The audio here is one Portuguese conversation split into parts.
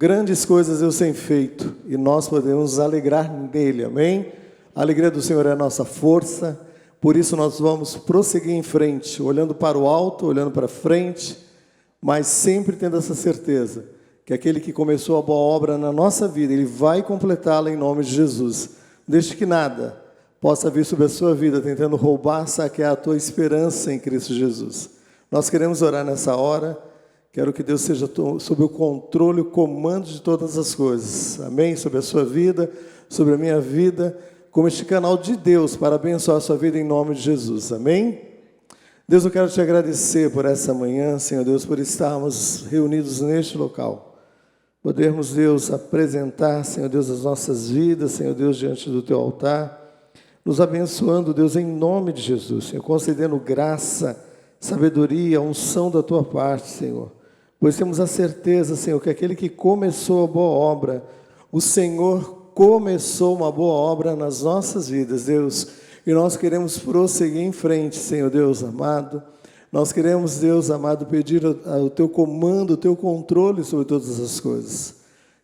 Grandes coisas Deus tem feito e nós podemos nos alegrar nele, amém? A alegria do Senhor é a nossa força, por isso nós vamos prosseguir em frente, olhando para o alto, olhando para frente, mas sempre tendo essa certeza que aquele que começou a boa obra na nossa vida, ele vai completá-la em nome de Jesus. Deixe que nada possa vir sobre a sua vida, tentando roubar, saquear a tua esperança em Cristo Jesus. Nós queremos orar nessa hora. Quero que Deus seja sob o controle, o comando de todas as coisas. Amém? Sobre a sua vida, sobre a minha vida, como este canal de Deus para abençoar a sua vida em nome de Jesus. Amém? Deus, eu quero te agradecer por essa manhã, Senhor Deus, por estarmos reunidos neste local. Podermos, Deus, apresentar, Senhor Deus, as nossas vidas, Senhor Deus, diante do teu altar, nos abençoando, Deus, em nome de Jesus, Senhor, concedendo graça, sabedoria, unção da tua parte, Senhor. Pois temos a certeza, Senhor, que aquele que começou a boa obra, o Senhor começou uma boa obra nas nossas vidas, Deus. E nós queremos prosseguir em frente, Senhor Deus amado. Nós queremos, Deus amado, pedir o teu comando, o teu controle sobre todas as coisas.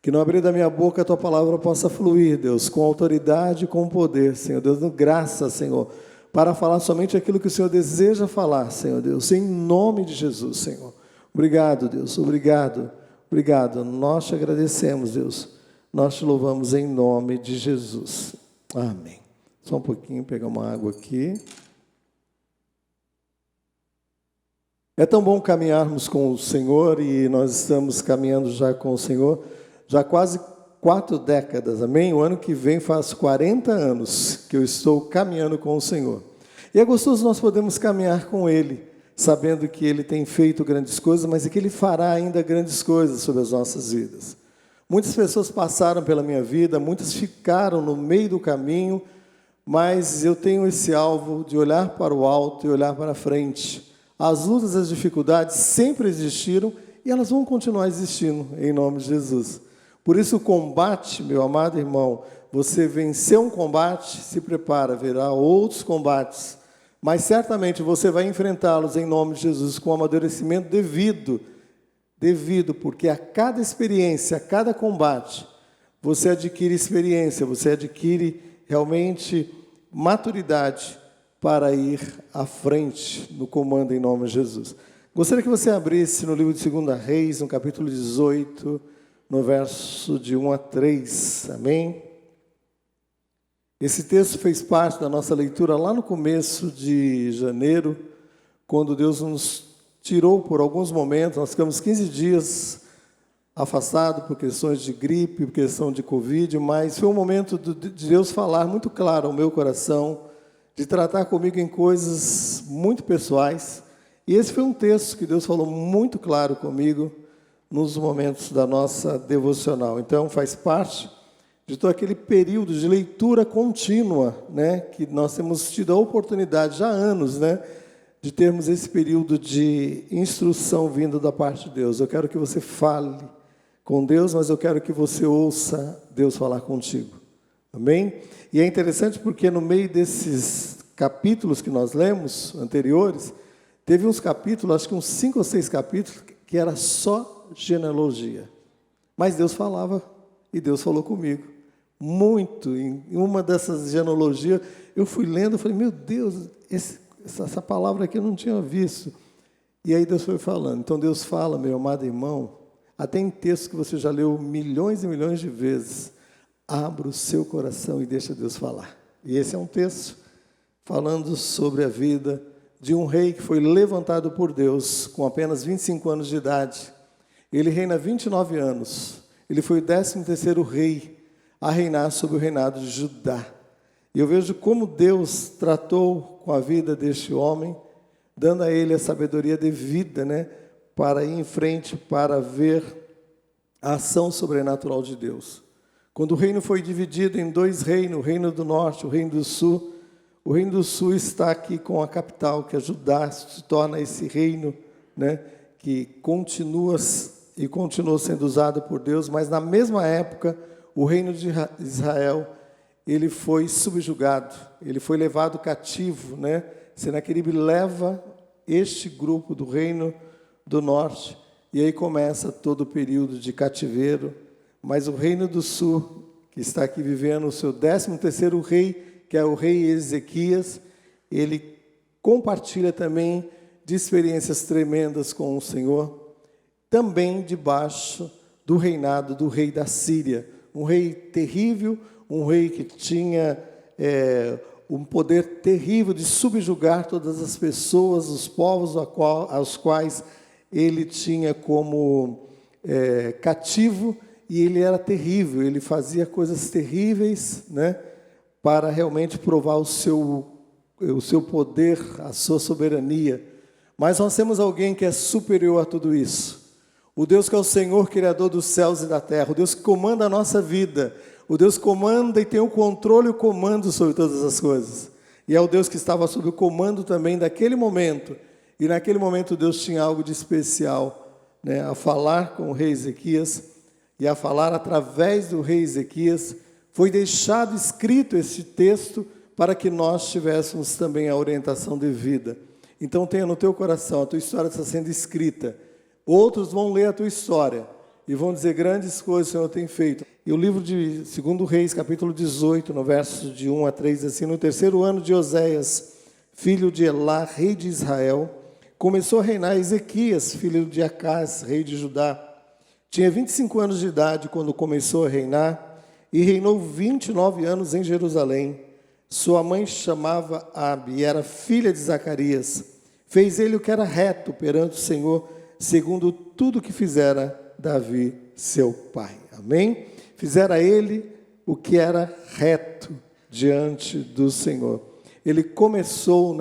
Que no abrir da minha boca a tua palavra possa fluir, Deus, com autoridade e com poder, Senhor Deus, dando graça, Senhor, para falar somente aquilo que o Senhor deseja falar, Senhor Deus, em nome de Jesus, Senhor. Obrigado, Deus, obrigado, obrigado. Nós te agradecemos, Deus. Nós te louvamos em nome de Jesus. Amém. Só um pouquinho, pegar uma água aqui. É tão bom caminharmos com o Senhor e nós estamos caminhando já com o Senhor, já quase 4 décadas, amém? O ano que vem faz 40 anos que eu estou caminhando com o Senhor. E é gostoso nós podermos caminhar com Ele, sabendo que Ele tem feito grandes coisas, mas que Ele fará ainda grandes coisas sobre as nossas vidas. Muitas pessoas passaram pela minha vida, muitas ficaram no meio do caminho, mas eu tenho esse alvo de olhar para o alto e olhar para frente. As lutas e as dificuldades sempre existiram e elas vão continuar existindo, em nome de Jesus. Por isso o combate, meu amado irmão, você venceu um combate, se prepara, haverá outros combates, mas certamente você vai enfrentá-los em nome de Jesus com amadurecimento devido, porque a cada experiência, a cada combate, você adquire experiência, você adquire realmente maturidade para ir à frente no comando em nome de Jesus. Gostaria que você abrisse no livro de 2 Reis, no capítulo 18, no verso de 1 a 3, amém? Esse texto fez parte da nossa leitura lá no começo de janeiro, quando Deus nos tirou por alguns momentos, nós ficamos 15 dias afastados por questões de gripe, por questão de Covid, mas foi um momento de Deus falar muito claro ao meu coração, de tratar comigo em coisas muito pessoais, e esse foi um texto que Deus falou muito claro comigo nos momentos da nossa devocional. Então, faz parte de todo aquele período de leitura contínua, né, que nós temos tido a oportunidade já há anos, né, de termos esse período de instrução vindo da parte de Deus. Eu quero que você fale com Deus, mas eu quero que você ouça Deus falar contigo. Amém? E é interessante porque no meio desses capítulos que nós lemos, anteriores, teve uns capítulos, acho que uns 5 ou 6 capítulos, que era só genealogia. Mas Deus falava, e Deus falou comigo. Muito, em uma dessas genealogias, eu fui lendo, eu falei, meu Deus, essa palavra aqui eu não tinha visto. E aí Deus foi falando. Então Deus fala, meu amado irmão, até em textos que você já leu milhões e milhões de vezes, abra o seu coração e deixa Deus falar. E esse é um texto falando sobre a vida de um rei que foi levantado por Deus com apenas 25 anos de idade. Ele reina 29 anos. Ele foi o 13º rei a reinar sobre o reinado de Judá. E eu vejo como Deus tratou com a vida deste homem, dando a ele a sabedoria devida, né, para ir em frente, para ver a ação sobrenatural de Deus. Quando o reino foi dividido em 2 reinos, o reino do norte, o reino do sul, o reino do sul está aqui com a capital, que é Judá, se torna esse reino, né, que continua sendo usado por Deus, mas na mesma época, o reino de Israel, ele foi subjugado, ele foi levado cativo, né? Senaqueribe leva este grupo do reino do norte, e aí começa todo o período de cativeiro, mas o Reino do Sul, que está aqui vivendo o seu 13º rei, que é o rei Ezequias, ele compartilha também de experiências tremendas com o Senhor, também debaixo do reinado do rei da Síria, um rei terrível, um rei que tinha um poder terrível de subjugar todas as pessoas, os povos aos quais ele tinha como cativo, e ele era terrível, ele fazia coisas terríveis, né, para realmente provar o seu poder, a sua soberania. Mas nós temos alguém que é superior a tudo isso. O Deus que é o Senhor, Criador dos céus e da terra, o Deus que comanda a nossa vida, o Deus que comanda e tem o controle e o comando sobre todas as coisas. E é o Deus que estava sob o comando também daquele momento. E naquele momento Deus tinha algo de especial, né, a falar com o rei Ezequias, e a falar através do rei Ezequias. Foi deixado escrito esse texto para que nós tivéssemos também a orientação devida. Então tenha no teu coração, a tua história está sendo escrita. Outros vão ler a tua história e vão dizer grandes coisas que o Senhor tem feito. E o livro de 2 Reis, capítulo 18, no verso de 1 a 3, assim: no 3º ano de Oséias, filho de Elá, rei de Israel, começou a reinar Ezequias, filho de Acás, rei de Judá. Tinha 25 anos de idade quando começou a reinar, e reinou 29 anos em Jerusalém. Sua mãe chamava Abi, e era filha de Zacarias. Fez ele o que era reto perante o Senhor, segundo tudo que fizera Davi, seu pai. Amém? Fizera ele o que era reto diante do Senhor. Ele começou,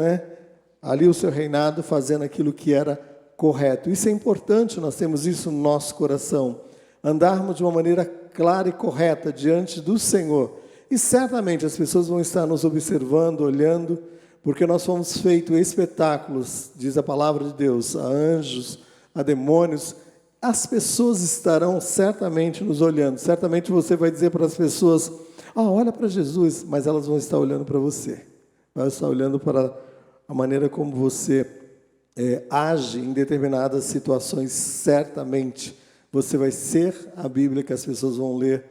ali o seu reinado fazendo aquilo que era correto. Isso é importante, nós temos isso no nosso coração. Andarmos de uma maneira clara e correta diante do Senhor. E certamente as pessoas vão estar nos observando, olhando, porque nós fomos feitos espetáculos, diz a palavra de Deus, a anjos, a demônios. As pessoas estarão certamente nos olhando. Certamente você vai dizer para as pessoas: olha para Jesus, mas elas vão estar olhando para você. Vão estar olhando para a maneira como você age em determinadas situações. Certamente você vai ser a Bíblia que as pessoas vão ler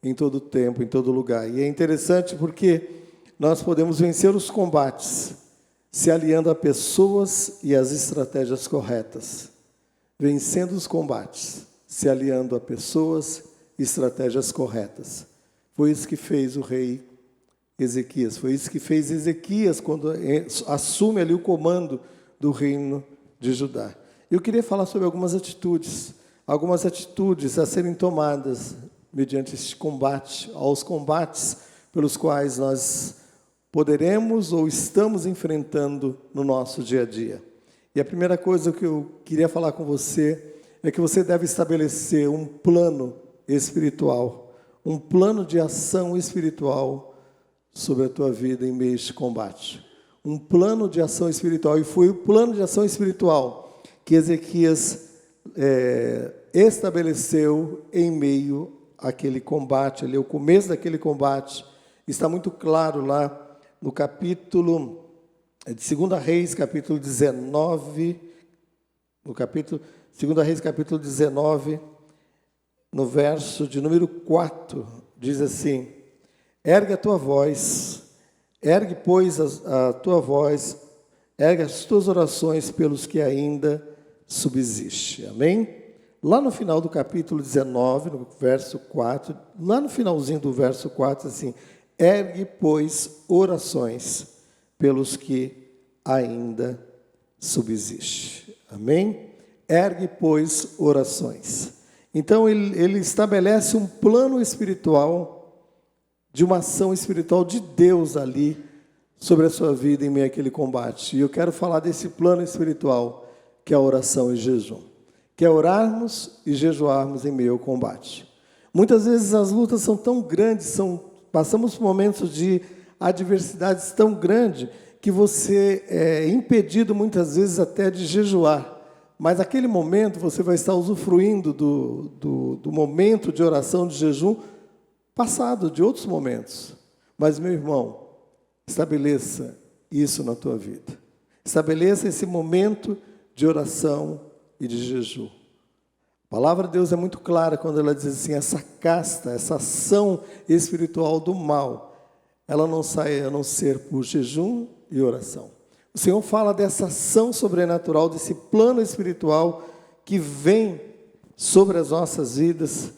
em todo tempo, em todo lugar. E é interessante porque nós podemos vencer os combates se aliando a pessoas e às estratégias corretas. Vencendo os combates, se aliando a pessoas e estratégias corretas. Foi isso que fez o rei Ezequias. Foi isso que fez Ezequias quando assume ali o comando do reino de Judá. Eu queria falar sobre algumas atitudes a serem tomadas mediante este combate, aos combates pelos quais nós poderemos ou estamos enfrentando no nosso dia a dia. E a primeira coisa que eu queria falar com você é que você deve estabelecer um plano espiritual, um plano de ação espiritual sobre a tua vida em meio a este combate. Um plano de ação espiritual. E foi o plano de ação espiritual que Ezequias estabeleceu em meio àquele combate, ali, o começo daquele combate. Está muito claro lá no capítulo de 2 Reis, capítulo 19, no capítulo 2 Reis, capítulo 19, no verso de número 4, diz assim: ergue a tua voz, ergue, pois, a tua voz, ergue as tuas orações pelos que ainda subsistem. Amém? Lá no final do capítulo 19, no verso 4, lá no finalzinho do verso 4, assim: ergue, pois, orações pelos que ainda subsistem. Amém? Ergue, pois, orações. Então, ele estabelece um plano espiritual, de uma ação espiritual de Deus ali, sobre a sua vida em meio àquele combate. E eu quero falar desse plano espiritual, que é a oração e jejum. Que é orarmos e jejuarmos em meio ao combate. Muitas vezes as lutas são tão grandes, passamos por momentos de adversidades tão grandes, que você é impedido muitas vezes até de jejuar. Mas naquele momento você vai estar usufruindo do momento de oração, de jejum, passado, de outros momentos. Mas, meu irmão, estabeleça isso na tua vida. Estabeleça esse momento de oração e de jejum. A palavra de Deus é muito clara quando ela diz assim, essa casta, essa ação espiritual do mal, ela não sai a não ser por jejum e oração. O Senhor fala dessa ação sobrenatural, desse plano espiritual que vem sobre as nossas vidas.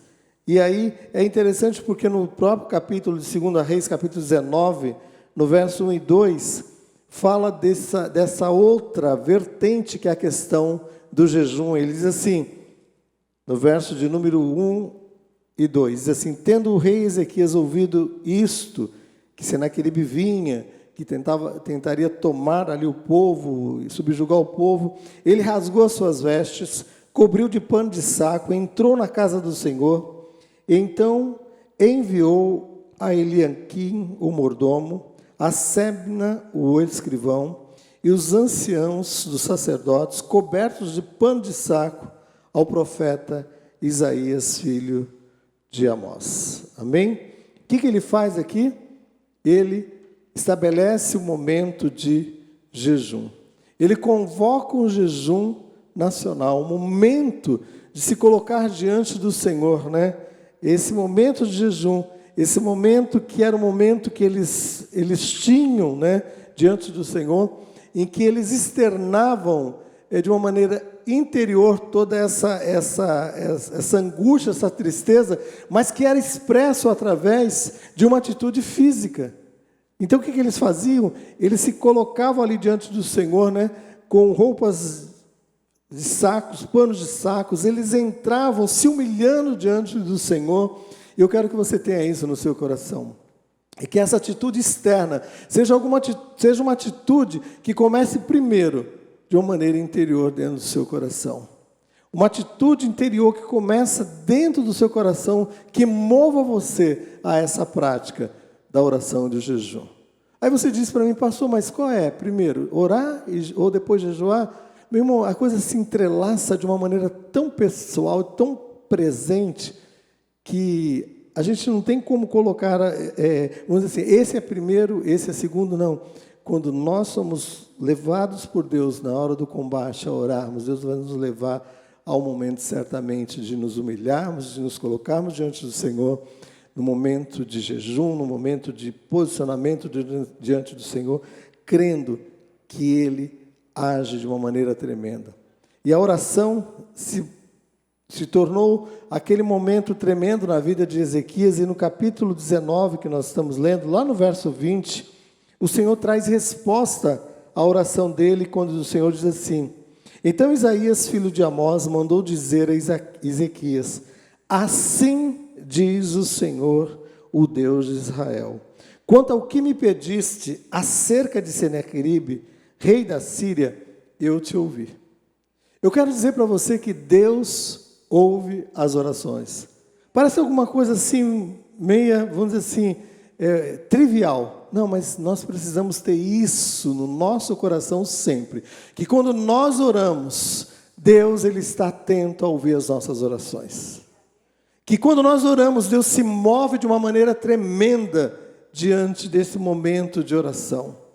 E aí é interessante porque no próprio capítulo de 2 Reis, capítulo 19, no verso 1 e 2, fala dessa outra vertente que é a questão do jejum. Ele diz assim, no verso de número 1 e 2, diz assim, tendo o rei Ezequias ouvido isto, que Senaqueribe vinha, que tentaria tomar ali o povo, subjugar o povo, ele rasgou as suas vestes, cobriu de pano de saco, entrou na casa do Senhor, então enviou a Eliaquim, o mordomo, a Sebna, o escrivão, e os anciãos dos sacerdotes, cobertos de pano de saco, ao profeta Isaías, filho de Amós. Amém? O que ele faz aqui? Ele estabelece um momento de jejum. Ele convoca um jejum nacional, um momento de se colocar diante do Senhor, né? Esse momento de jejum, esse momento que era o momento que eles tinham, né, diante do Senhor, em que eles externavam de uma maneira interior toda essa angústia, essa tristeza, mas que era expresso através de uma atitude física. Então o que eles faziam? Eles se colocavam ali diante do Senhor, né, com roupas de sacos, panos de sacos, eles entravam se humilhando diante do Senhor. E eu quero que você tenha isso no seu coração. E que essa atitude externa seja uma atitude que comece primeiro de uma maneira interior dentro do seu coração. Uma atitude interior que começa dentro do seu coração, que mova você a essa prática da oração e do jejum. Aí você diz para mim, pastor, mas qual é? Primeiro, orar ou depois jejuar? Meu irmão, a coisa se entrelaça de uma maneira tão pessoal, tão presente, que a gente não tem como colocar, vamos dizer assim, esse é primeiro, esse é segundo, não. Quando nós somos levados por Deus na hora do combate a orarmos, Deus vai nos levar ao momento certamente de nos humilharmos, de nos colocarmos diante do Senhor, no momento de jejum, no momento de posicionamento diante do Senhor, crendo que Ele age de uma maneira tremenda. E a oração se tornou aquele momento tremendo na vida de Ezequias, e no capítulo 19 que nós estamos lendo, lá no verso 20, o Senhor traz resposta à oração dele, quando o Senhor diz assim, então Isaías, filho de Amós, mandou dizer a Ezequias, assim diz o Senhor, o Deus de Israel, quanto ao que me pediste acerca de Senaqueribe, rei da Síria, eu te ouvi. Eu quero dizer para você que Deus ouve as orações. Parece alguma coisa assim, meia, vamos dizer assim, trivial. Não, mas nós precisamos ter isso no nosso coração sempre. Que quando nós oramos, Deus ele está atento a ouvir as nossas orações. Que quando nós oramos, Deus se move de uma maneira tremenda diante desse momento de oração.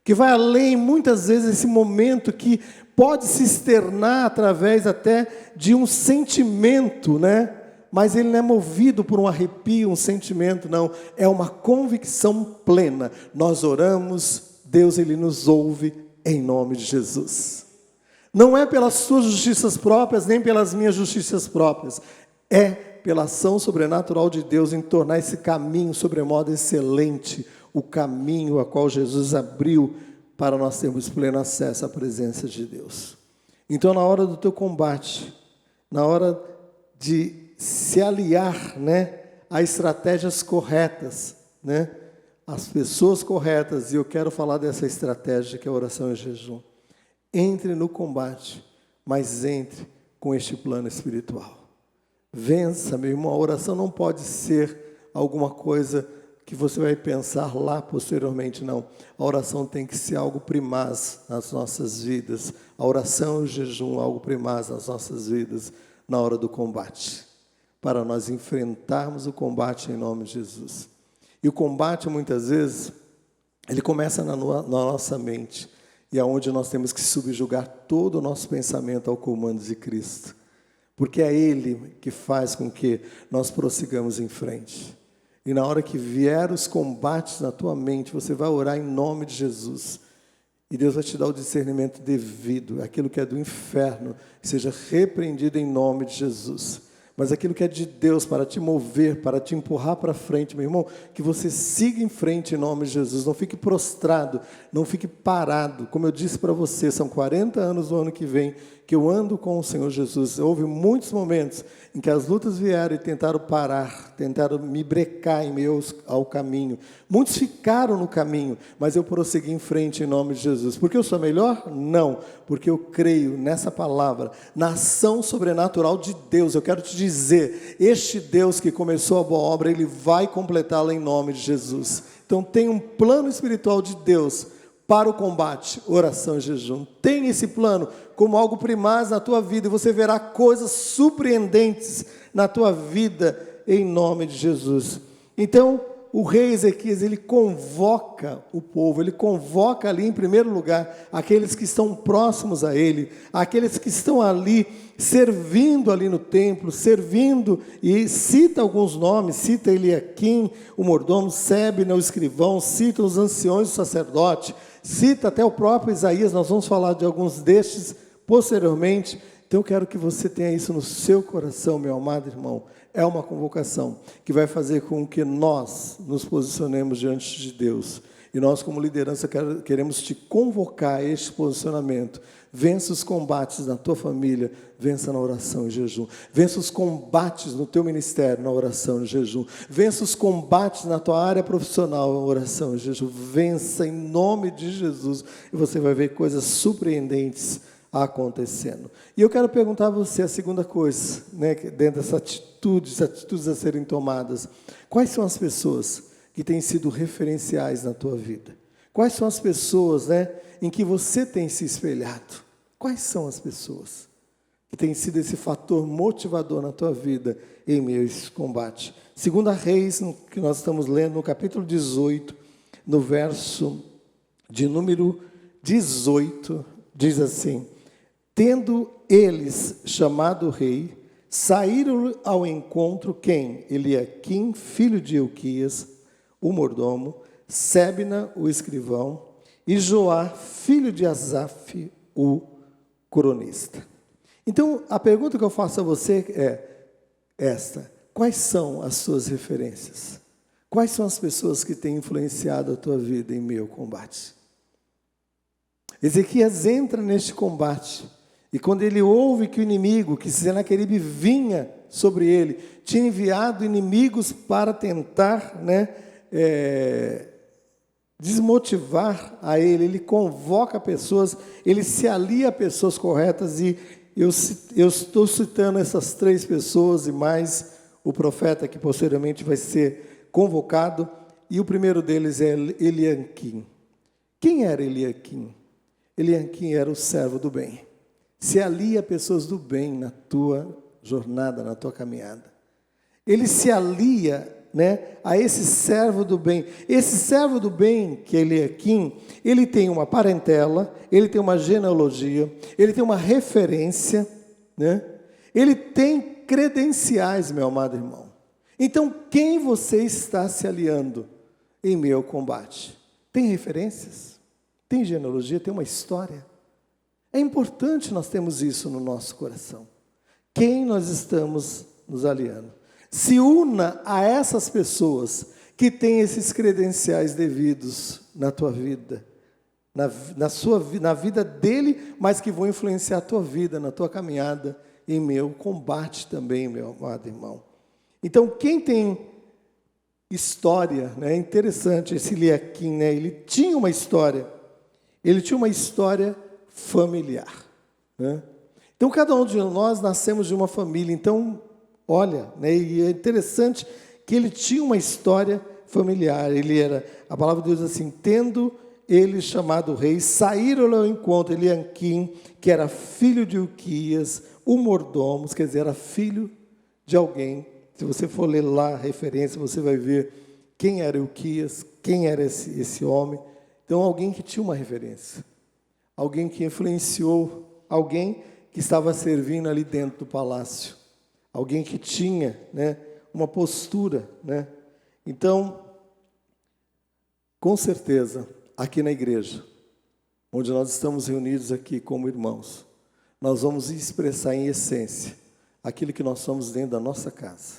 Que vai além, muitas vezes, esse momento que pode se externar através até de um sentimento, né? Mas ele não é movido por um arrepio, um sentimento, não. É uma convicção plena. Nós oramos, Deus ele nos ouve em nome de Jesus. Não é pelas suas justiças próprias, nem pelas minhas justiças próprias. É pela ação sobrenatural de Deus em tornar esse caminho sobremodo excelente, o caminho a qual Jesus abriu para nós termos pleno acesso à presença de Deus. Então, na hora do teu combate, na hora de se aliar, né, a estratégias corretas, né, as pessoas corretas, e eu quero falar dessa estratégia que é a oração e jejum. Entre no combate, mas entre com este plano espiritual. Vença, meu irmão, a oração não pode ser alguma coisa que você vai pensar lá posteriormente, não. A oração tem que ser algo primaz nas nossas vidas. A oração e o jejum, algo primaz nas nossas vidas, na hora do combate. Para nós enfrentarmos o combate em nome de Jesus. E o combate, muitas vezes, ele começa na nossa mente. E é onde nós temos que subjugar todo o nosso pensamento ao comando de Cristo. porque é Ele que faz com que nós prossigamos em frente. E na hora que vier os combates na tua mente, você vai orar em nome de Jesus. E Deus vai te dar o discernimento devido. Aquilo que é do inferno, que seja repreendido em nome de Jesus. Mas aquilo que é de Deus para te mover, para te empurrar para frente, meu irmão, que você siga em frente em nome de Jesus. Não fique prostrado, não fique parado. Como eu disse para você, são 40 anos no ano que vem que eu ando com o Senhor Jesus. Houve muitos momentos em que as lutas vieram e tentaram parar, tentaram me brecar em meio ao caminho. Muitos ficaram no caminho, mas eu prossegui em frente em nome de Jesus. Porque eu sou melhor? Não, porque eu creio nessa palavra, na ação sobrenatural de Deus. Eu quero te dizer, este Deus que começou a boa obra, Ele vai completá-la em nome de Jesus. Então tem um plano espiritual de Deus para o combate, oração e jejum. Tem esse plano como algo primaz na tua vida, e você verá coisas surpreendentes na tua vida, em nome de Jesus. Então, o rei Ezequias, ele convoca o povo, ele convoca ali em primeiro lugar, aqueles que estão próximos a ele, aqueles que estão ali, servindo ali no templo, servindo, e cita alguns nomes, cita Eliaquim, o mordomo, Sebna, o escrivão, cita os anciões do sacerdote, cita até o próprio Isaías. Nós vamos falar de alguns destes posteriormente. Então eu quero que você tenha isso no seu coração, meu amado irmão. É uma convocação que vai fazer com que nós nos posicionemos diante de Deus. E nós, como liderança, queremos te convocar a este posicionamento. Vença os combates na tua família, vença na oração e jejum. Vença os combates no teu ministério, na oração e jejum. Vença os combates na tua área profissional, na oração e jejum. Vença em nome de Jesus, e você vai ver coisas surpreendentes acontecendo. E eu quero perguntar a você a segunda coisa, né, dentro dessas atitudes a serem tomadas. Quais são as pessoas que têm sido referenciais na tua vida? Quais são as pessoas, né, em que você tem se espelhado? Quais são as pessoas que têm sido esse fator motivador na tua vida em meio a esse combate? 2 Reis, que nós estamos lendo, no capítulo 18, no verso de número 18, diz assim: tendo eles chamado o rei, saíram ao encontro quem? Eliaquim, filho de Hilquias, o mordomo, Sebna, o escrivão, e Joá, filho de Asaf, o cronista. Então, a pergunta que eu faço a você é esta: quais são as suas referências? Quais são as pessoas que têm influenciado a tua vida em meio ao combate? Ezequias entra neste combate, e quando ele ouve que o inimigo, que Senaqueribe vinha sobre ele, tinha enviado inimigos para tentar, desmotivar a ele, ele convoca pessoas, ele se alia a pessoas corretas, e eu estou citando essas 3 pessoas, e mais o profeta que posteriormente vai ser convocado, e o primeiro deles é Eliaquim. Quem era Eliaquim? Eliaquim era o servo do bem. Se alia a pessoas do bem na tua jornada, na tua caminhada. Ele se alia, a esse servo do bem. Esse servo do bem, que é Eliaquim, ele tem uma parentela, ele tem uma genealogia, ele tem uma referência, ele tem credenciais, meu amado irmão. Então, quem você está se aliando em meio ao combate? Tem referências? Tem genealogia? Tem uma história? É importante nós termos isso no nosso coração. Quem nós estamos nos aliando? Se una a essas pessoas que têm esses credenciais devidos na tua vida, na vida dele, mas que vão influenciar a tua vida, na tua caminhada, em meu combate também, meu amado irmão. Então, quem tem história, é interessante esse Eliaquim, ele tinha uma história familiar. Então, cada um de nós nascemos de uma família. Então, olha, e é interessante que ele tinha uma história familiar. A palavra de Deus diz assim: tendo ele chamado o rei, saíram ao encontro Eliaquim, que era filho de Hilquias, o mordomo, quer dizer, era filho de alguém. Se você for ler lá a referência, você vai ver quem era Hilquias, quem era esse homem. Então, alguém que tinha uma referência. Alguém que influenciou, alguém que estava servindo ali dentro do palácio. Alguém que tinha, né, uma postura, né? Então, com certeza, aqui na igreja, onde nós estamos reunidos aqui como irmãos, nós vamos expressar em essência aquilo que nós somos dentro da nossa casa.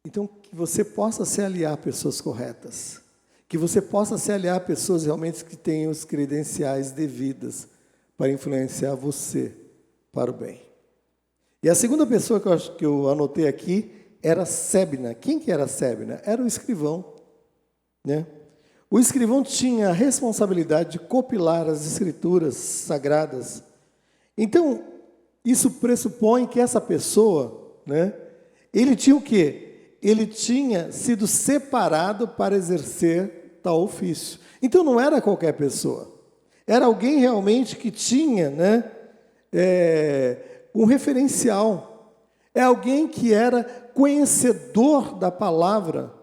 Então, que você possa se aliar a pessoas corretas, que você possa se aliar a pessoas realmente que tenham os credenciais devidas para influenciar você para o bem. E a segunda pessoa que eu anotei aqui era Sebna. Quem que era Sebna? Era o escrivão, né? O escrivão tinha a responsabilidade de compilar as escrituras sagradas. Então, isso pressupõe que essa pessoa, né, ele tinha o quê? Ele tinha sido separado para exercer tal ofício. Então, não era qualquer pessoa. Era alguém realmente que tinha, né, um referencial. É alguém que era conhecedor da palavra.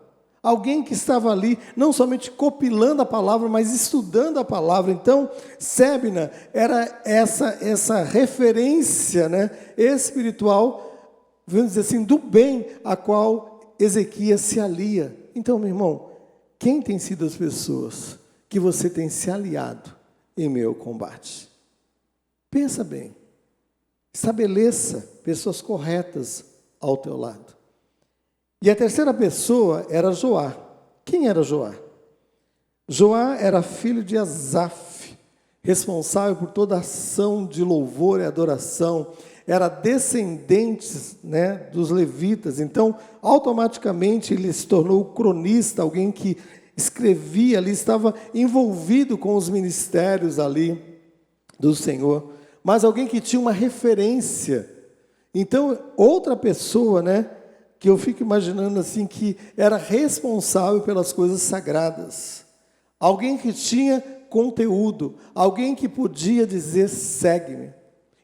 Alguém que estava ali, não somente compilando a palavra, mas estudando a palavra. Então, Sebna era essa referência, né, espiritual, vamos dizer assim, do bem a qual Ezequias se alia. Então, meu irmão, quem tem sido as pessoas que você tem se aliado em meio ao combate? Pensa bem. Estabeleça pessoas corretas ao teu lado. E a terceira pessoa era Joá. Quem era Joá? Joá era filho de Asaf, responsável por toda a ação de louvor e adoração. Era descendente, né, dos levitas. Então, automaticamente, ele se tornou cronista, alguém que escrevia ali, estava envolvido com os ministérios ali do Senhor. Mas alguém que tinha uma referência. Então, outra pessoa, né, que eu fico imaginando assim, que era responsável pelas coisas sagradas. Alguém que tinha conteúdo, alguém que podia dizer, segue-me.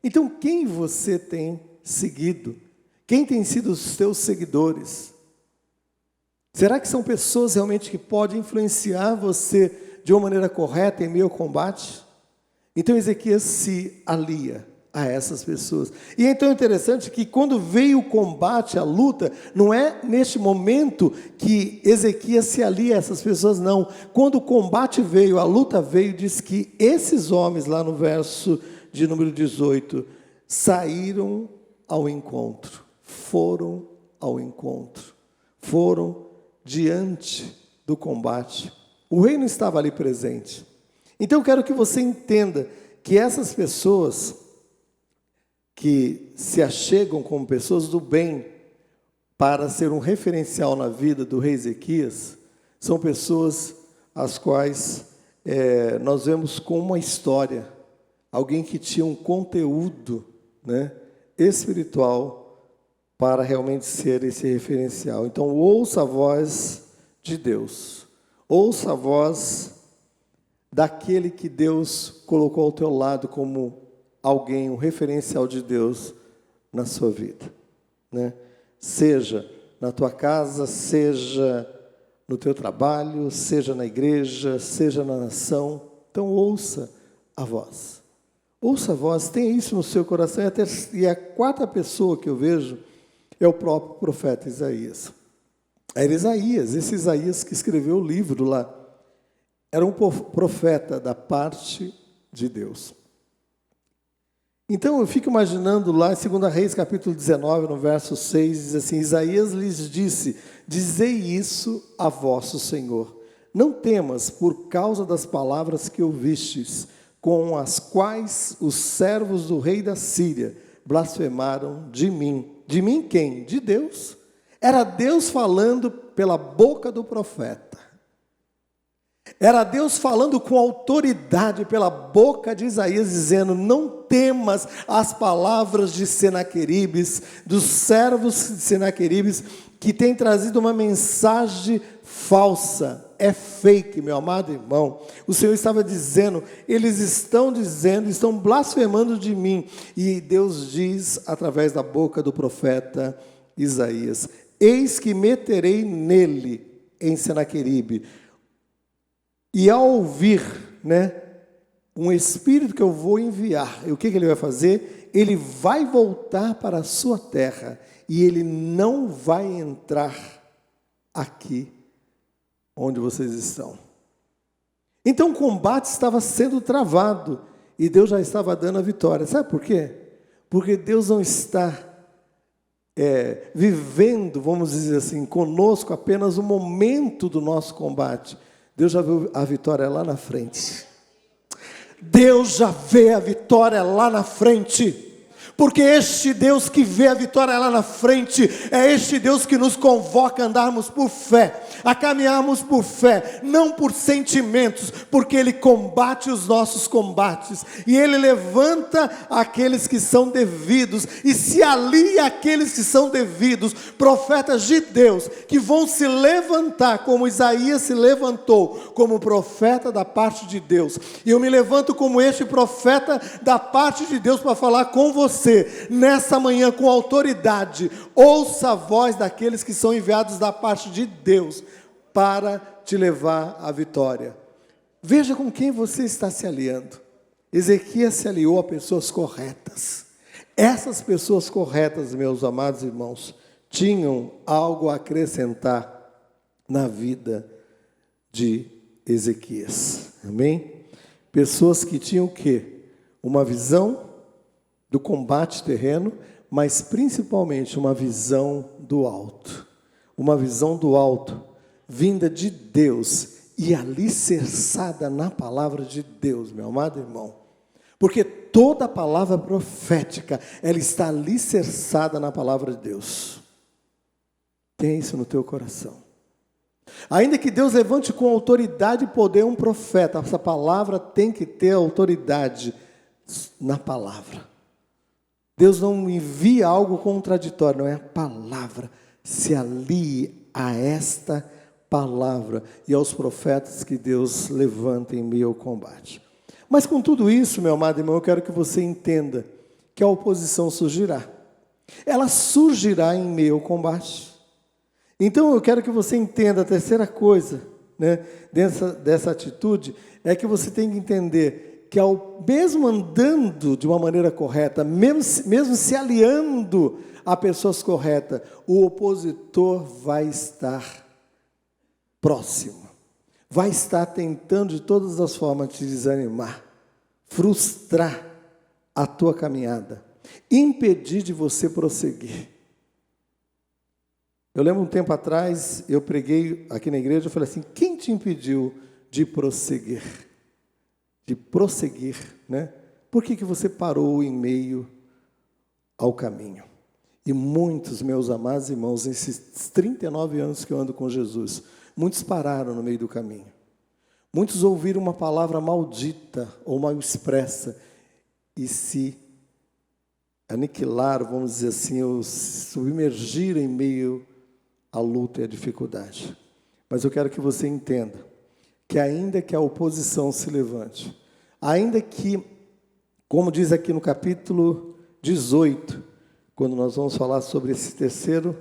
Então, quem você tem seguido? Quem tem sido os teus seguidores? Será que são pessoas realmente que podem influenciar você de uma maneira correta em meio ao combate? Então, Ezequias se alia a essas pessoas. E é então interessante que quando veio o combate, a luta, não é neste momento que Ezequias se alia a essas pessoas, não. Quando o combate veio, a luta veio, diz que esses homens, lá no verso de número 18, saíram ao encontro, foram ao encontro, foram diante do combate. O rei não estava ali presente. Então eu quero que você entenda que essas pessoas que se achegam como pessoas do bem para ser um referencial na vida do rei Ezequias, são pessoas as quais nós vemos com uma história, alguém que tinha um conteúdo, né, espiritual para realmente ser esse referencial. Então, ouça a voz de Deus, ouça a voz daquele que Deus colocou ao teu lado como alguém, um referencial de Deus na sua vida, né? Seja na tua casa, seja no teu trabalho, seja na igreja, seja na nação. Então ouça a voz. Ouça a voz, tenha isso no seu coração. E a quarta pessoa que eu vejo é o próprio profeta Isaías. Era Isaías, esse Isaías que escreveu o livro lá. Era um profeta da parte de Deus. Então eu fico imaginando lá em 2 Reis capítulo 19, no verso 6, diz assim: Isaías lhes disse, dizei isso a vosso Senhor. Não temas por causa das palavras que ouvistes, com as quais os servos do rei da Síria blasfemaram de mim. De mim quem? De Deus. Era Deus falando pela boca do profeta. Era Deus falando com autoridade pela boca de Isaías, dizendo: não temas as palavras de Senaqueribes, dos servos de Senaqueribes, que tem trazido uma mensagem falsa. É fake, meu amado irmão. O Senhor estava dizendo, eles estão dizendo, estão blasfemando de mim. E Deus diz, através da boca do profeta Isaías: eis que meterei nele, em Senaqueribe, e ao ouvir, né, um espírito que eu vou enviar, e o que ele vai fazer? ele vai voltar para a sua terra e ele não vai entrar aqui onde vocês estão. Então o combate estava sendo travado e Deus já estava dando a vitória. Sabe por quê? Porque Deus não está vivendo, vamos dizer assim, conosco apenas o momento do nosso combate. Deus já viu a vitória lá na frente. Deus já vê a vitória lá na frente. Porque este Deus que vê a vitória lá na frente, é este Deus que nos convoca a andarmos por fé, a caminharmos por fé, não por sentimentos, porque Ele combate os nossos combates, e Ele levanta aqueles que são devidos, e se alia àqueles que são devidos, profetas de Deus, que vão se levantar, como Isaías se levantou, como profeta da parte de Deus, e eu me levanto como este profeta da parte de Deus, para falar com você, nessa manhã com autoridade. Ouça a voz daqueles que são enviados da parte de Deus para te levar à vitória. Veja com quem você está se aliando. Ezequias se aliou a pessoas corretas. Essas pessoas corretas, meus amados irmãos, tinham algo a acrescentar na vida de Ezequias. Amém? Pessoas que tinham o quê? Uma visão do combate terreno, mas principalmente uma visão do alto. Uma visão do alto, vinda de Deus e alicerçada na palavra de Deus, meu amado irmão. Porque toda a palavra profética, ela está alicerçada na palavra de Deus. Tem isso no teu coração. Ainda que Deus levante com autoridade e poder um profeta, essa palavra tem que ter autoridade na palavra. Deus não envia algo contraditório, não é a palavra. Se alie a esta palavra e aos profetas que Deus levanta em meio ao combate. Mas com tudo isso, meu amado irmão, eu quero que você entenda que a oposição surgirá. Ela surgirá em meio ao combate. Então eu quero que você entenda a terceira coisa, né, dessa atitude, é que você tem que entender que mesmo andando de uma maneira correta, mesmo se aliando a pessoas corretas, o opositor vai estar próximo, vai estar tentando de todas as formas te desanimar, frustrar a tua caminhada, impedir de você prosseguir. Eu lembro um tempo atrás, eu preguei aqui na igreja, eu falei assim, quem te impediu de prosseguir? De prosseguir, né? Por que você parou em meio ao caminho? E muitos, meus amados irmãos, nesses 39 anos que eu ando com Jesus, muitos pararam no meio do caminho. Muitos ouviram uma palavra maldita ou mal expressa e se aniquilaram, vamos dizer assim, ou se submergiram em meio à luta e à dificuldade. Mas eu quero que você entenda que ainda que a oposição se levante, ainda que, como diz aqui no capítulo 18, quando nós vamos falar sobre esse terceiro,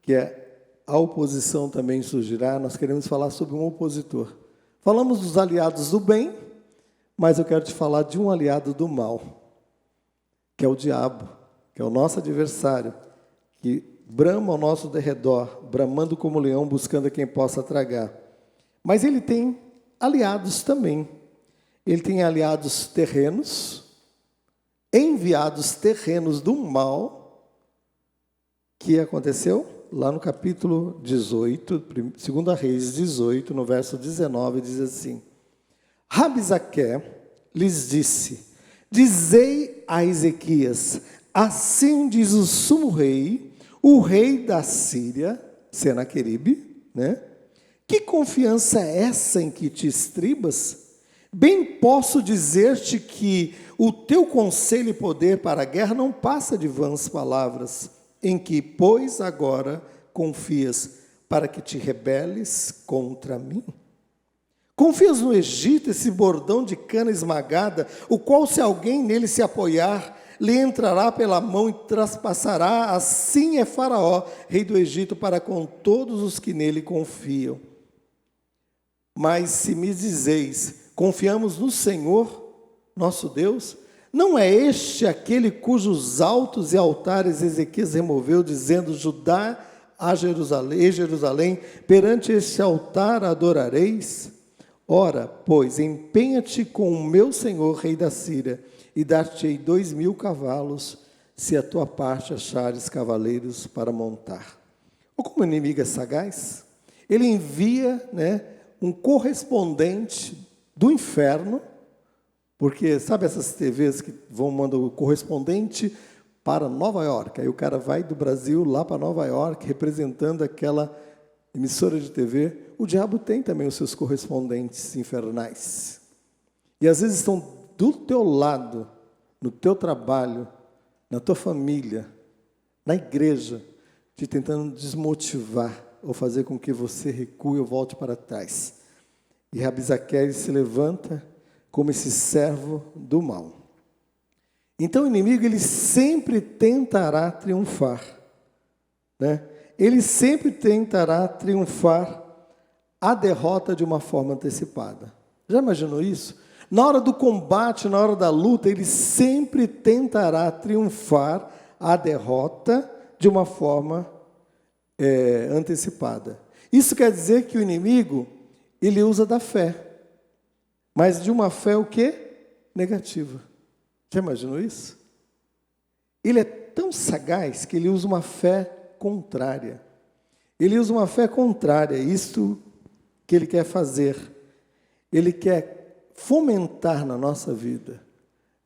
que é a oposição também surgirá, nós queremos falar sobre um opositor. Falamos dos aliados do bem, mas eu quero te falar de um aliado do mal, que é o diabo, que é o nosso adversário, que brama ao nosso derredor, bramando como leão, buscando a quem possa tragar. Mas ele tem aliados também. Ele tem aliados terrenos, enviados terrenos do mal, que aconteceu lá no capítulo 18, 2 Reis 18, no verso 19, diz assim: Rabizaque lhes disse, dizei a Ezequias, assim diz o sumo rei, o rei da Síria, Senaqueribe, né? Que confiança é essa em que te estribas? Bem posso dizer-te que o teu conselho e poder para a guerra não passa de vãs palavras, em que, pois, agora confias para que te rebeles contra mim? Confias no Egito, esse bordão de cana esmagada, o qual, se alguém nele se apoiar, lhe entrará pela mão e traspassará, assim é Faraó, rei do Egito, para com todos os que nele confiam. Mas se me dizeis, confiamos no Senhor, nosso Deus, Não é este aquele cujos altos e altares Ezequias removeu, dizendo: Judá a Jerusalém, perante este altar adorareis? Ora, pois, empenha-te com o meu senhor, rei da Síria, e dar-te-ei 2.000 cavalos, se a tua parte achares cavaleiros para montar. Ou como o inimigo é sagaz, ele envia, um correspondente do inferno, porque sabe essas TVs que mandar o correspondente para Nova York? Aí o cara vai do Brasil lá para Nova York, representando aquela emissora de TV. O diabo tem também os seus correspondentes infernais. E às vezes estão do teu lado, no teu trabalho, na tua família, na igreja, te tentando desmotivar ou fazer com que você recue ou volte para trás. E Rabizaque se levanta como esse servo do mal. Então o inimigo, ele sempre tentará triunfar, Ele sempre tentará triunfar a derrota de uma forma antecipada. Já imaginou isso? Na hora do combate, na hora da luta, ele sempre tentará triunfar a derrota de uma forma antecipada. Isso quer dizer que o inimigo, ele usa da fé. Mas de uma fé o quê? Negativa. Já imaginou isso? Ele é tão sagaz que ele usa uma fé contrária. Ele usa uma fé contrária, isto que ele quer fazer. Ele quer fomentar na nossa vida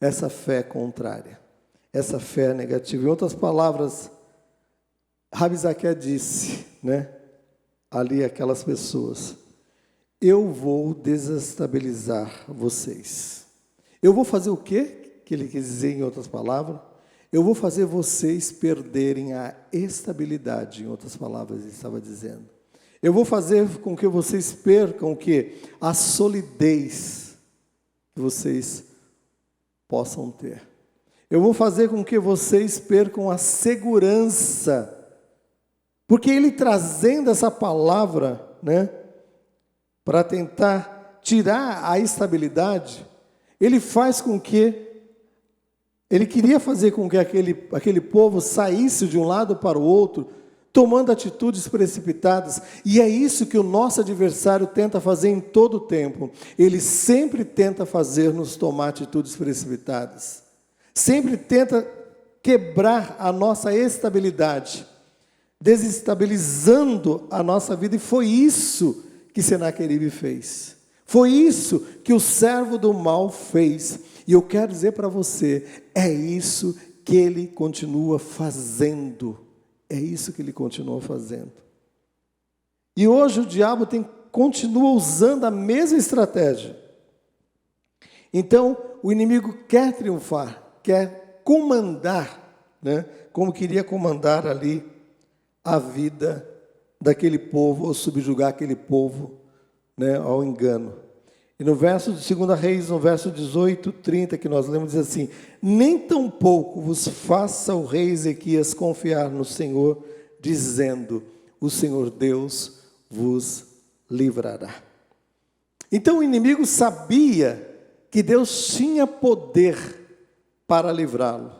essa fé contrária, essa fé negativa. Em outras palavras, Rabizaque disse, ali aquelas pessoas: eu vou desestabilizar vocês. Eu vou fazer o quê? Que ele quis dizer em outras palavras? Eu vou fazer vocês perderem a estabilidade, em outras palavras ele estava dizendo. Eu vou fazer com que vocês percam o quê? A solidez que vocês possam ter. Eu vou fazer com que vocês percam a segurança. Porque ele trazendo essa palavra, para tentar tirar a estabilidade, ele faz com que, ele queria fazer com que aquele povo saísse de um lado para o outro, tomando atitudes precipitadas, e é isso que o nosso adversário tenta fazer em todo o tempo. Ele sempre tenta fazer-nos tomar atitudes precipitadas, sempre tenta quebrar a nossa estabilidade, desestabilizando a nossa vida, e foi isso que Senaqueribe fez. Foi isso que o servo do mal fez. E eu quero dizer para você, é isso que ele continua fazendo. É isso que ele continua fazendo. E hoje o diabo continua usando a mesma estratégia. Então, o inimigo quer triunfar, quer comandar, como queria comandar ali a vida daquele povo, ou subjugar aquele povo, ao engano. E no verso de 2 Reis, no verso 18, 30, que nós lemos, diz assim: nem tampouco vos faça o rei Ezequias confiar no Senhor, dizendo: o Senhor Deus vos livrará. Então o inimigo sabia que Deus tinha poder para livrá-lo,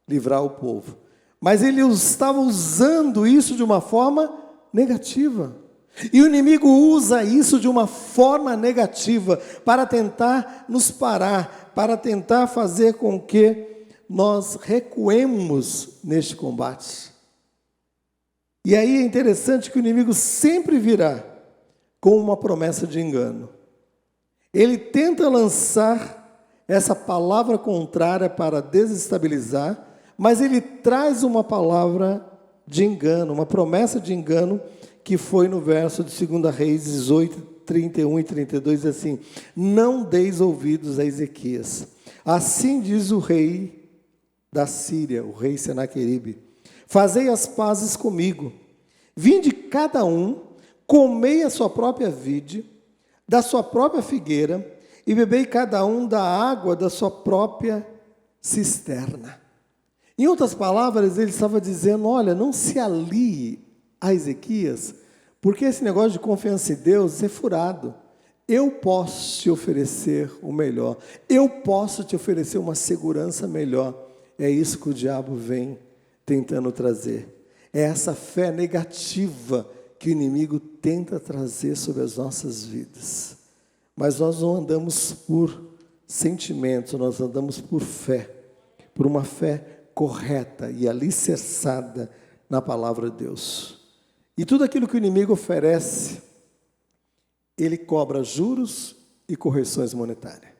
livrar o povo. Mas ele estava usando isso de uma forma negativa. E o inimigo usa isso de uma forma negativa para tentar nos parar, para tentar fazer com que nós recuemos neste combate. E aí é interessante que o inimigo sempre virá com uma promessa de engano. Ele tenta lançar essa palavra contrária para desestabilizar, mas ele traz uma palavra de engano, uma promessa de engano, que foi no verso de 2 Reis 18, 31 e 32, assim: não deis ouvidos a Ezequias. Assim diz o rei da Síria, o rei Senaqueribe: fazei as pazes comigo. Vinde cada um, comei a sua própria vide, da sua própria figueira, e bebei cada um da água da sua própria cisterna. Em outras palavras, ele estava dizendo: olha, não se alie a Ezequias, porque esse negócio de confiança em Deus é furado. eu posso te oferecer o melhor, eu posso te oferecer uma segurança melhor. É isso que o diabo vem tentando trazer. É essa fé negativa que o inimigo tenta trazer sobre as nossas vidas. Mas nós não andamos por sentimentos, nós andamos por fé, por uma fé correta e alicerçada na palavra de Deus. E tudo aquilo que o inimigo oferece, ele cobra juros e correções monetárias.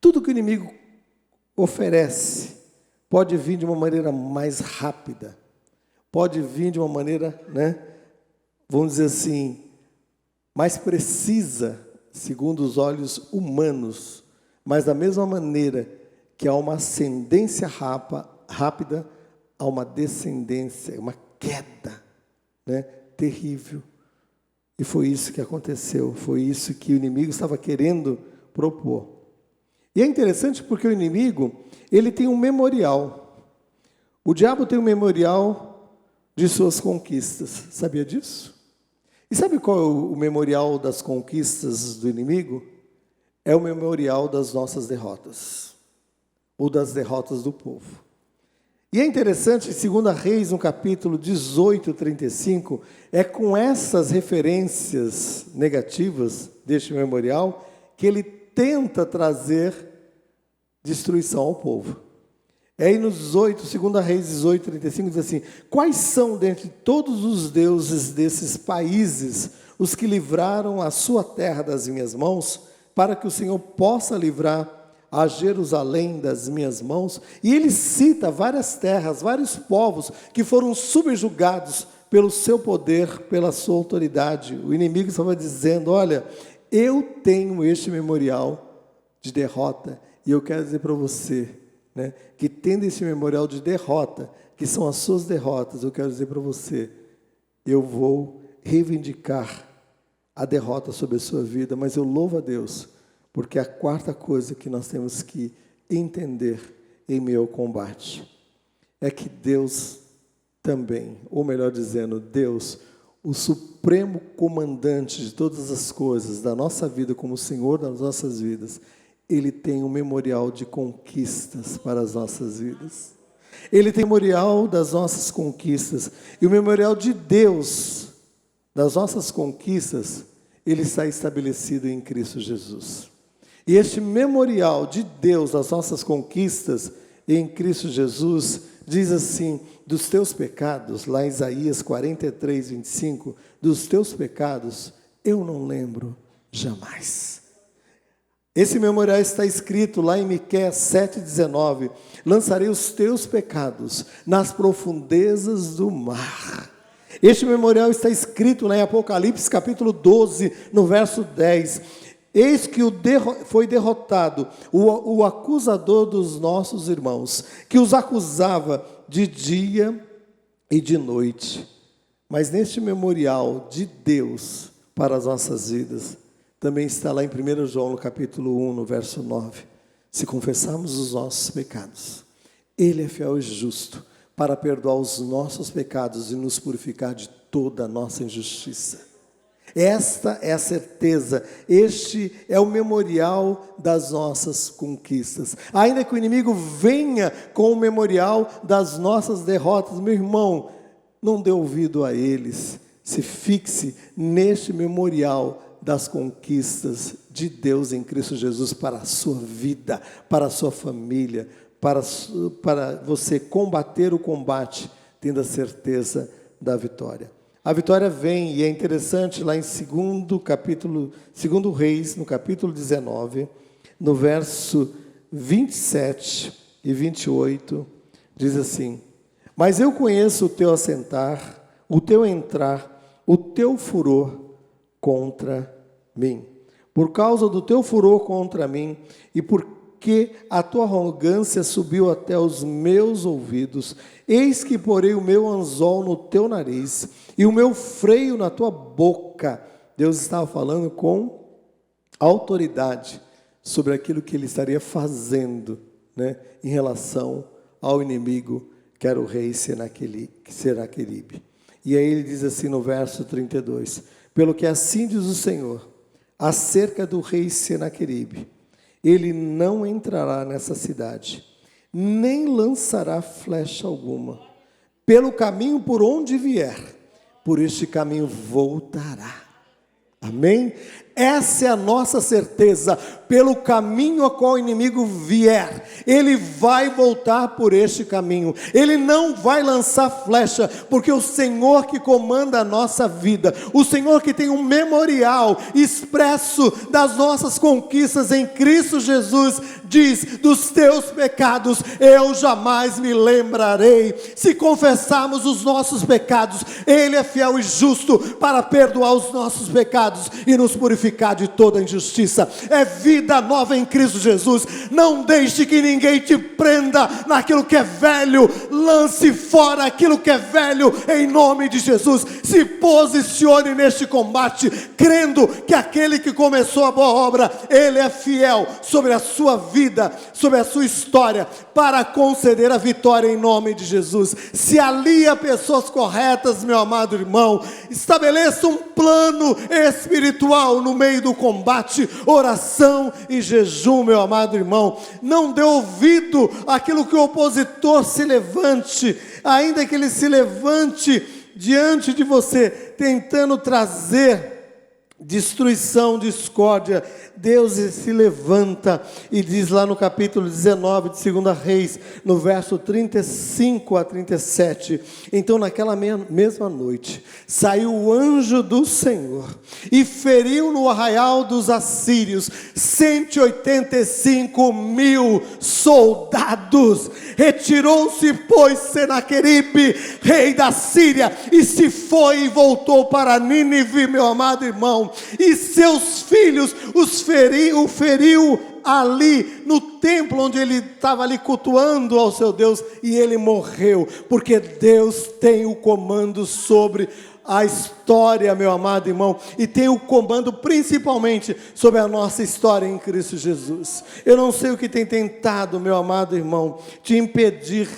Tudo que o inimigo oferece pode vir de uma maneira mais rápida, pode vir de uma maneira, vamos dizer assim, mais precisa, segundo os olhos humanos, mas da mesma maneira que há uma ascendência rápida, há uma descendência, uma queda, terrível. E foi isso que aconteceu, foi isso que o inimigo estava querendo propor. E é interessante porque o inimigo, ele tem um memorial. O diabo tem um memorial de suas conquistas. Sabia disso? E sabe qual é o memorial das conquistas do inimigo? É o memorial das nossas derrotas, ou das derrotas do povo. E é interessante, em 2 Reis, no capítulo 18, 35, é com essas referências negativas deste memorial que ele tenta trazer destruição ao povo. É aí no 2 Reis 18, 35, diz assim: quais são dentre todos os deuses desses países os que livraram a sua terra das minhas mãos, para que o Senhor possa livrar a Jerusalém das minhas mãos? E ele cita várias terras, vários povos que foram subjugados pelo seu poder, pela sua autoridade. O inimigo estava dizendo: olha, eu tenho este memorial de derrota, e eu quero dizer para você, que tendo esse memorial de derrota, que são as suas derrotas, eu quero dizer para você, eu vou reivindicar a derrota sobre a sua vida, mas eu louvo a Deus, porque a quarta coisa que nós temos que entender em meio ao combate é que Deus também, ou melhor dizendo, Deus, o supremo comandante de todas as coisas da nossa vida, como Senhor das nossas vidas, Ele tem um memorial de conquistas para as nossas vidas. Ele tem o memorial das nossas conquistas. E o memorial de Deus, das nossas conquistas, ele está estabelecido em Cristo Jesus. E este memorial de Deus das nossas conquistas em Cristo Jesus diz assim: dos teus pecados, lá em Isaías 43, 25, dos teus pecados eu não lembro jamais. Esse memorial está escrito lá em Miqueias 7,19: lançarei os teus pecados nas profundezas do mar. Este memorial está escrito lá em Apocalipse capítulo 12, no verso 10. Eis que foi derrotado o acusador dos nossos irmãos, que os acusava de dia e de noite. Mas neste memorial de Deus para as nossas vidas, também está lá em 1 João, no capítulo 1, no verso 9. Se confessarmos os nossos pecados, Ele é fiel e justo para perdoar os nossos pecados e nos purificar de toda a nossa injustiça. Esta é a certeza, este é o memorial das nossas conquistas. Ainda que o inimigo venha com o memorial das nossas derrotas, meu irmão, não dê ouvido a eles, se fixe neste memorial das conquistas de Deus em Cristo Jesus para a sua vida, para a sua família, para você combater o combate, tendo a certeza da vitória. A vitória vem, e é interessante, lá em 2 Reis, no capítulo 19, no verso 27 e 28, diz assim: mas eu conheço o teu assentar, o teu entrar, o teu furor contra mim. Por causa do teu furor contra mim, e porque a tua arrogância subiu até os meus ouvidos, eis que porei o meu anzol no teu nariz, e o meu freio na tua boca. Deus estava falando com autoridade sobre aquilo que ele estaria fazendo, em relação ao inimigo, que era o rei Senaqueribe. E aí ele diz assim no verso 32, pelo que assim diz o Senhor, acerca do rei Senaqueribe: ele não entrará nessa cidade, nem lançará flecha alguma. Pelo caminho por onde vier, por este caminho voltará. Amém? Essa é a nossa certeza. Pelo caminho a qual o inimigo vier, ele vai voltar por este caminho. Ele não vai lançar flecha, porque o Senhor que comanda a nossa vida, o Senhor que tem um memorial expresso das nossas conquistas em Cristo Jesus, diz: dos teus pecados eu jamais me lembrarei. Se confessarmos os nossos pecados, ele é fiel e justo para perdoar os nossos pecados e nos purificar de toda injustiça. É vida nova em Cristo Jesus. Não deixe que ninguém te prenda naquilo que é velho. Lance fora aquilo que é velho em nome de Jesus. Se posicione neste combate, crendo que aquele que começou a boa obra, ele é fiel sobre a sua vida, sobre a sua história, para conceder a vitória em nome de Jesus. Se alie a pessoas corretas, meu amado irmão. Estabeleça um plano espiritual no meio do combate, oração e jejum, meu amado irmão. Não dê ouvido àquilo que o opositor se levante, ainda que ele se levante diante de você, tentando trazer destruição, discórdia. Deus se levanta e diz lá no capítulo 19 de 2 Reis, no verso 35 a 37, então naquela mesma noite, saiu o anjo do Senhor, e feriu no arraial dos assírios 185.000 soldados. Retirou-se, pois, Senaqueribe, rei da Síria, e se foi e voltou para Nínive, meu amado irmão, e seus filhos o feriu ali no templo onde ele estava ali cultuando ao seu Deus, e ele morreu, porque Deus tem o comando sobre a história, meu amado irmão, e tem o comando principalmente sobre a nossa história em Cristo Jesus. Eu não sei o que tem tentado, meu amado irmão, te impedir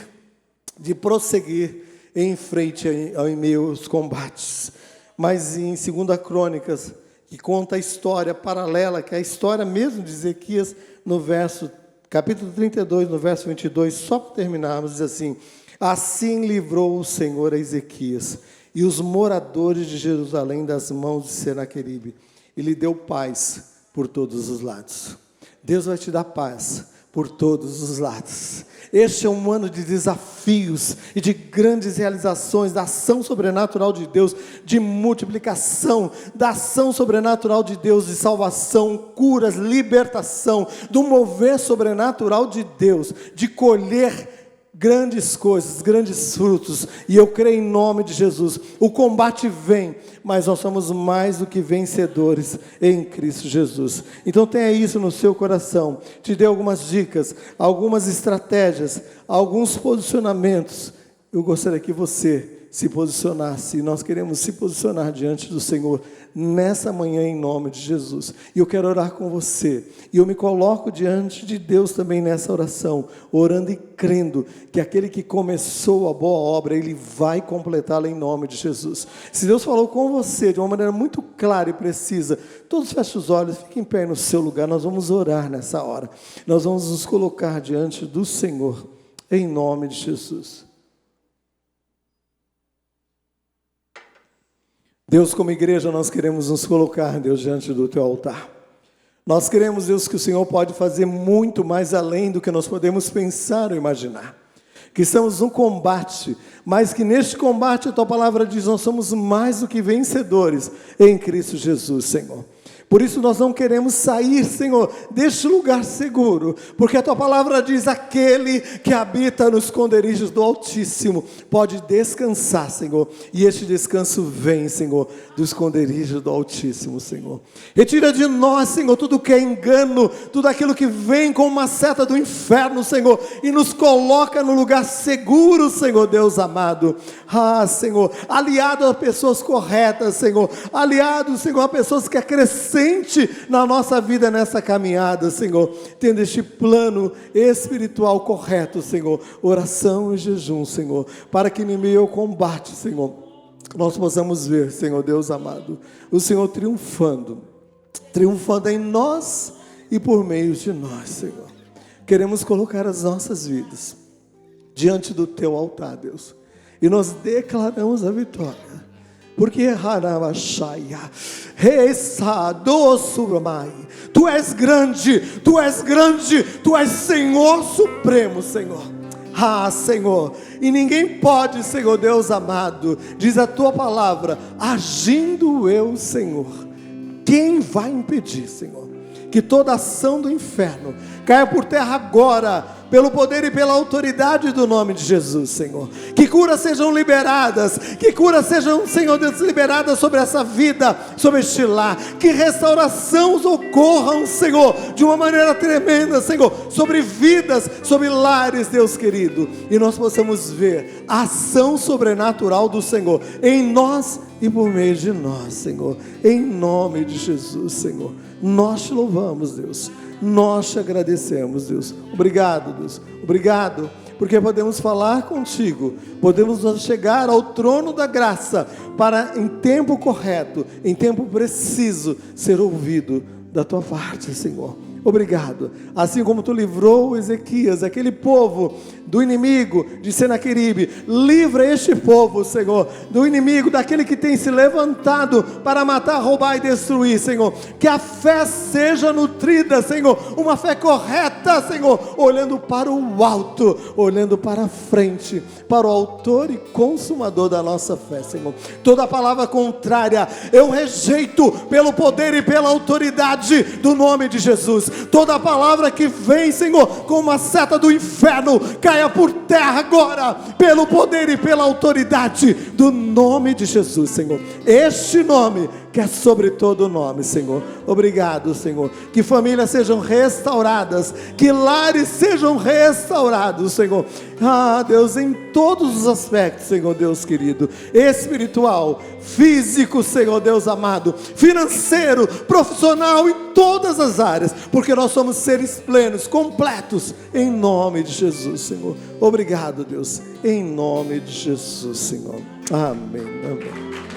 de prosseguir em frente ao meio aos combates, mas em 2 Crônicas, que conta a história paralela, que é a história mesmo de Ezequias, no capítulo 32, no verso 22, só para terminarmos, diz assim: assim livrou o Senhor a Ezequias e os moradores de Jerusalém das mãos de Senaqueribe, e lhe deu paz por todos os lados. Deus vai te dar paz por todos os lados. Este é um ano de desafios e de grandes realizações, da ação sobrenatural de Deus, de multiplicação, da ação sobrenatural de Deus, de salvação, curas, libertação, do mover sobrenatural de Deus, de colher grandes coisas, grandes frutos, e eu creio em nome de Jesus. O combate vem, mas nós somos mais do que vencedores em Cristo Jesus. Então tenha isso no seu coração. Te dei algumas dicas, algumas estratégias, alguns posicionamentos. Eu gostaria que você se posicionasse, e nós queremos se posicionar diante do Senhor nessa manhã em nome de Jesus. E eu quero orar com você, e eu me coloco diante de Deus também nessa oração, orando e crendo que aquele que começou a boa obra, ele vai completá-la em nome de Jesus. Se Deus falou com você de uma maneira muito clara e precisa, todos fechem os olhos, fiquem em pé no seu lugar. Nós vamos orar nessa hora, nós vamos nos colocar diante do Senhor em nome de Jesus. Deus, como igreja, nós queremos nos colocar, Deus, diante do Teu altar. Nós queremos, Deus, que o Senhor pode fazer muito mais além do que nós podemos pensar ou imaginar. Que estamos num combate, mas que neste combate a Tua palavra diz, nós somos mais do que vencedores em Cristo Jesus, Senhor. Por isso nós não queremos sair, Senhor, deste lugar seguro, porque a Tua palavra diz, aquele que habita nos esconderijos do Altíssimo pode descansar, Senhor, e este descanso vem, Senhor, do esconderijo do Altíssimo, Senhor. Retira de nós, Senhor, tudo que é engano, tudo aquilo que vem com uma seta do inferno, Senhor, e nos coloca no lugar seguro, Senhor, Deus amado. Senhor, aliado a pessoas corretas, Senhor, aliado, Senhor, a pessoas que acrescentam na nossa vida nessa caminhada, Senhor, tendo este plano espiritual correto, Senhor, oração e jejum, Senhor, para que em meio ao combate, Senhor, nós possamos ver, Senhor Deus amado, o Senhor triunfando triunfando em nós e por meio de nós, Senhor. Queremos colocar as nossas vidas diante do Teu altar, Deus, e nós declaramos a vitória, porque Tu és grande, Tu és grande, Tu és Senhor supremo, Senhor. Senhor, e ninguém pode, Senhor Deus amado, diz a Tua palavra, agindo eu, Senhor, quem vai impedir, Senhor, que toda ação do inferno caia por terra agora, pelo poder e pela autoridade do nome de Jesus, Senhor. Que curas sejam liberadas, que curas sejam, Senhor Deus, liberadas sobre essa vida, sobre este lar. Que restaurações ocorram, Senhor, de uma maneira tremenda, Senhor, sobre vidas, sobre lares, Deus querido. E nós possamos ver a ação sobrenatural do Senhor em nós e por meio de nós, Senhor. Em nome de Jesus, Senhor. Nós te louvamos, Deus. Nós te agradecemos, Deus. Obrigado, Deus. Obrigado, porque podemos falar contigo, podemos chegar ao trono da graça para, em tempo correto, em tempo preciso, ser ouvido da tua parte, Senhor. Obrigado. Assim como tu livrou Ezequias, aquele povo, do inimigo de Senaqueribe, livra este povo, Senhor, do inimigo, daquele que tem se levantado para matar, roubar e destruir, Senhor. Que a fé seja nutrida, Senhor, uma fé correta, Senhor, olhando para o alto, olhando para a frente, para o autor e consumador da nossa fé, Senhor. Toda palavra contrária eu rejeito pelo poder e pela autoridade do nome de Jesus. Toda palavra que vem, Senhor, como uma seta do inferno, caia por terra agora, pelo poder e pela autoridade do nome de Jesus, Senhor. Este nome que é sobre todo nome, Senhor. Obrigado, Senhor. Que famílias sejam restauradas, que lares sejam restaurados, Senhor. Deus, em todos os aspectos, Senhor Deus querido, espiritual, físico, Senhor Deus amado, financeiro, profissional, em todas as áreas, porque nós somos seres plenos, completos, em nome de Jesus, Senhor. Obrigado, Deus, em nome de Jesus, Senhor. Amém. Amém.